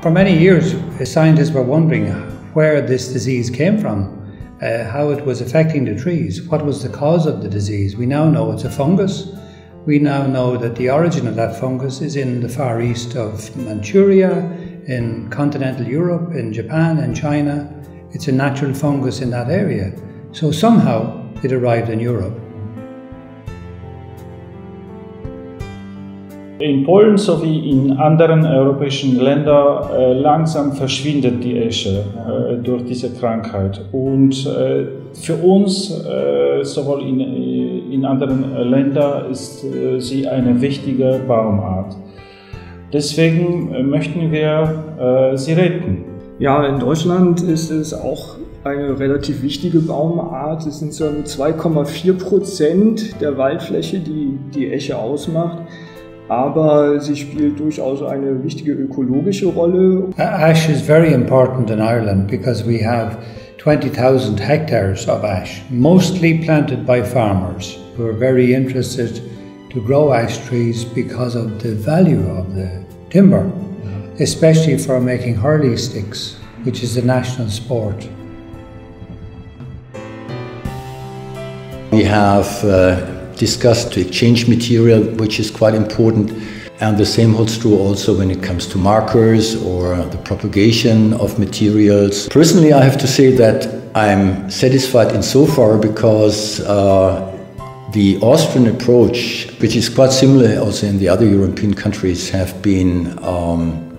For many years, scientists were wondering where this disease came from, how it was affecting the trees, what was the cause of the disease. We now know it's a fungus. We now know that the origin of that fungus is in the far east of Manchuria, in continental Europe, in Japan and China. It's a natural fungus in that area. So somehow it arrived in Europe. In Polen sowie in anderen europäischen Ländern langsam verschwindet die Esche durch diese Krankheit. Und für uns, sowohl in anderen Ländern, ist sie eine wichtige Baumart. Deswegen möchten wir sie retten. Ja, in Deutschland ist es auch eine relativ wichtige Baumart. Es sind so 2,4% der Waldfläche, die die Esche ausmacht. Aber sie spielt durchaus eine wichtige ökologische Rolle. Ash is very important in Ireland because we have 20,000 hectares of ash, mostly planted by farmers who are very interested to grow ash trees because of the value of the timber, especially for making hurley sticks, which is the national sport. We have discussed to exchange material, which is quite important, and the same holds true also when it comes to markers or the propagation of materials. Personally, I have to say that I'm satisfied insofar because the Austrian approach, which is quite similar also in the other European countries, have been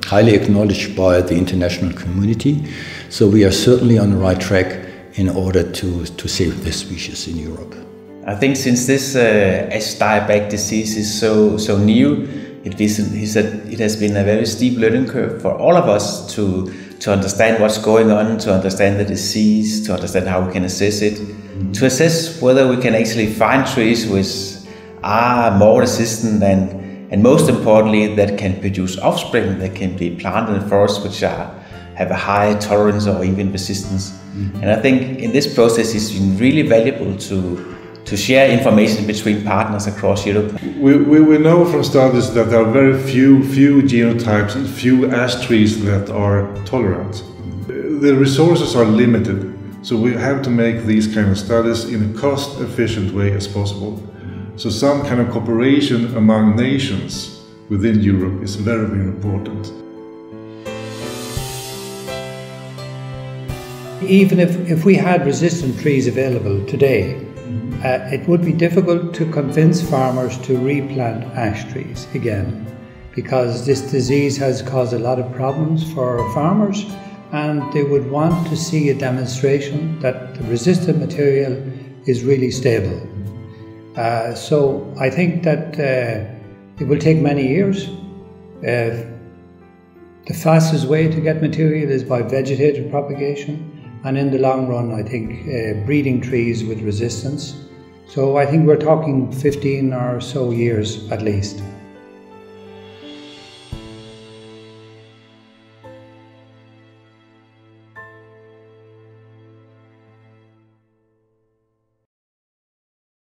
highly acknowledged by the international community. So we are certainly on the right track in order to save this species in Europe. I think since this Ash Dieback disease is so new, it has been a very steep learning curve for all of us to understand what's going on, to understand the disease, to understand how we can assess it, to assess whether we can actually find trees which are more resistant and most importantly that can produce offspring that can be planted in forests which have a high tolerance or even resistance. And I think in this process it's been really valuable to share information between partners across Europe. We know from studies that there are very few genotypes and few ash trees that are tolerant. The resources are limited, so we have to make these kind of studies in a cost-efficient way as possible. So some kind of cooperation among nations within Europe is very, very important. Even if we had resistant trees available today, it would be difficult to convince farmers to replant ash trees again, because this disease has caused a lot of problems for farmers, and they would want to see a demonstration that the resistant material is really stable. So I think that it will take many years. The fastest way to get material is by vegetative propagation, and in the long run I think breeding trees with resistance. So I think we're talking 15 or so years at least.